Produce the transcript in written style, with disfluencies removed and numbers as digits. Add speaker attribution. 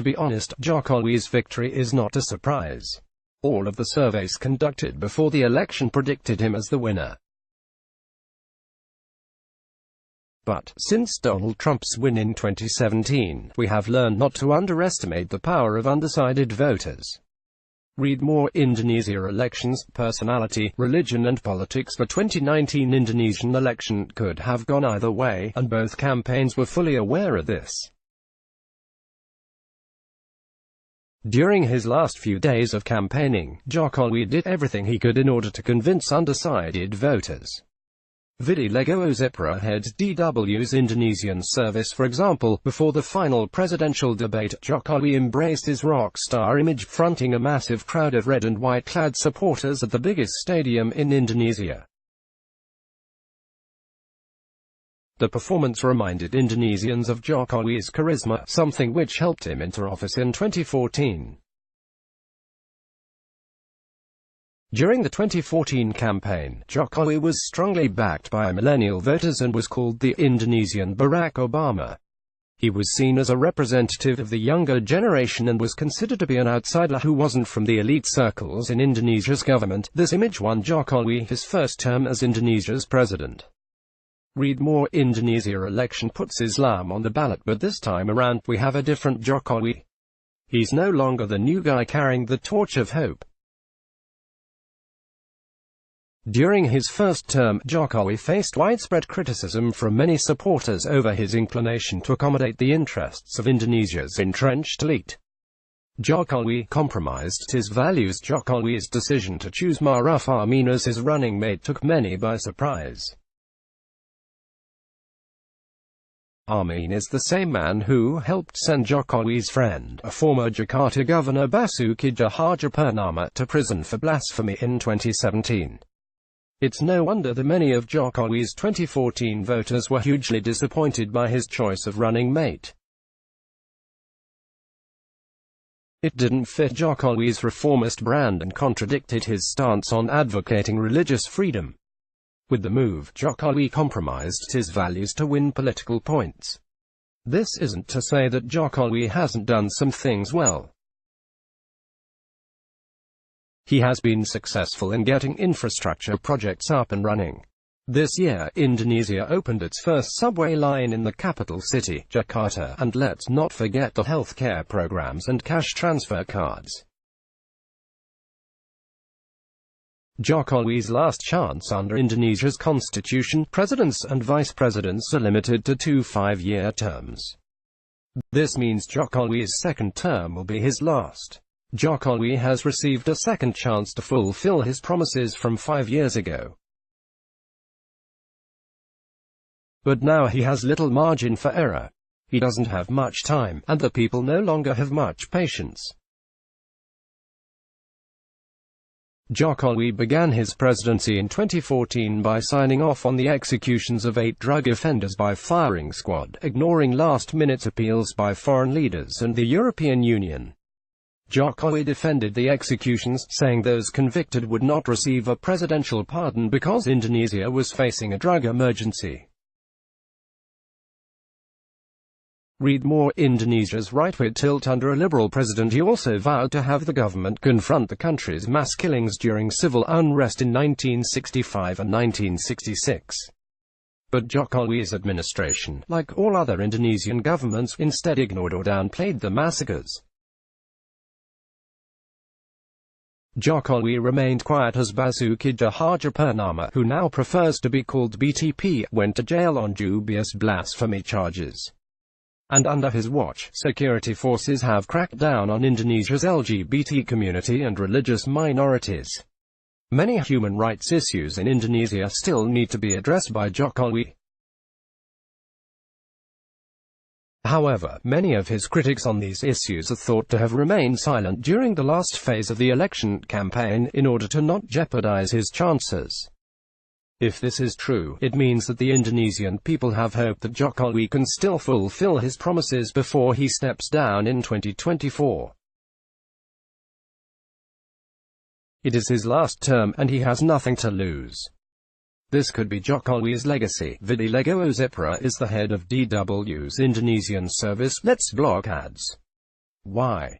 Speaker 1: To be honest, Jokowi's victory is not a surprise. All of the surveys conducted before the election predicted him as the winner. But, since Donald Trump's win in 2017, we have learned not to underestimate the power of undecided voters. Read more: Indonesia elections, personality, religion and politics. The 2019 Indonesian election could have gone either way, and both campaigns were fully aware of this. During his last few days of campaigning, Jokowi did everything he could in order to convince undecided voters. Vidi Lego Zipra heads DW's Indonesian service. For example, before the final presidential debate, Jokowi embraced his rock star image, fronting a massive crowd of red and white-clad supporters at the biggest stadium in Indonesia. The performance reminded Indonesians of Jokowi's charisma, something which helped him enter office in 2014. During the 2014 campaign, Jokowi was strongly backed by millennial voters and was called the Indonesian Barack Obama. He was seen as a representative of the younger generation and was considered to be an outsider who wasn't from the elite circles in Indonesia's government. This image won Jokowi his first term as Indonesia's president. Read more: Indonesia election puts Islam on the ballot, but this time around, we have a different Jokowi. He's no longer the new guy carrying the torch of hope. During his first term, Jokowi faced widespread criticism from many supporters over his inclination to accommodate the interests of Indonesia's entrenched elite. Jokowi compromised his values. Jokowi's decision to choose Ma'ruf Amin as his running mate took many by surprise. Amin is the same man who helped send Jokowi's friend, a former Jakarta governor Basuki Cahayapurnama, to prison for blasphemy in 2017. It's no wonder that many of Jokowi's 2014 voters were hugely disappointed by his choice of running mate. It didn't fit Jokowi's reformist brand and contradicted his stance on advocating religious freedom. With the move, Jokowi compromised his values to win political points. This isn't to say that Jokowi hasn't done some things well. He has been successful in getting infrastructure projects up and running. This year, Indonesia opened its first subway line in the capital city, Jakarta, and let's not forget the healthcare programs and cash transfer cards. Jokowi's last chance under Indonesia's constitution: presidents and vice presidents are limited to 2 5-year terms. This means Jokowi's second term will be his last. Jokowi has received a second chance to fulfill his promises from 5 years ago. But now he has little margin for error. He doesn't have much time, and the people no longer have much patience. Jokowi began his presidency in 2014 by signing off on the executions of 8 drug offenders by firing squad, ignoring last-minute appeals by foreign leaders and the European Union. Jokowi defended the executions, saying those convicted would not receive a presidential pardon because Indonesia was facing a drug emergency. Read more: Indonesia's rightward tilt under a liberal president. He also vowed to have the government confront the country's mass killings during civil unrest in 1965 and 1966. But Jokowi's administration, like all other Indonesian governments, instead ignored or downplayed the massacres. Jokowi remained quiet as Basuki Cahayapurnama, who now prefers to be called BTP, went to jail on dubious blasphemy charges. And under his watch, security forces have cracked down on Indonesia's LGBT community and religious minorities. Many human rights issues in Indonesia still need to be addressed by Jokowi. However, many of his critics on these issues are thought to have remained silent during the last phase of the election campaign, in order to not jeopardize his chances. If this is true, it means that the Indonesian people have hope that Jokowi can still fulfill his promises before he steps down in 2024. It is his last term, and he has nothing to lose. This could be Jokowi's legacy. Vidi Lego Zipra is the head of DW's Indonesian service. Let's block ads. Why?